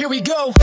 Here we go.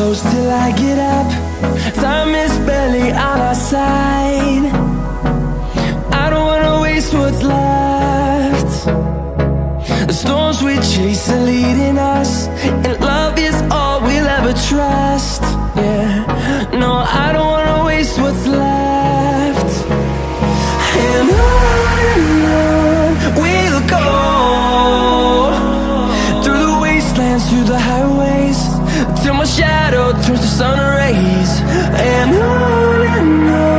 Close till I get up. Time is barely on our side. I don't wanna waste what's left. The storms we chase are leading us, and love is all we'll ever trust. Yeah, no, I don't wanna waste what's left. And on we'll go, through the wastelands, through the highways, till my shadow turns to sun rays. And on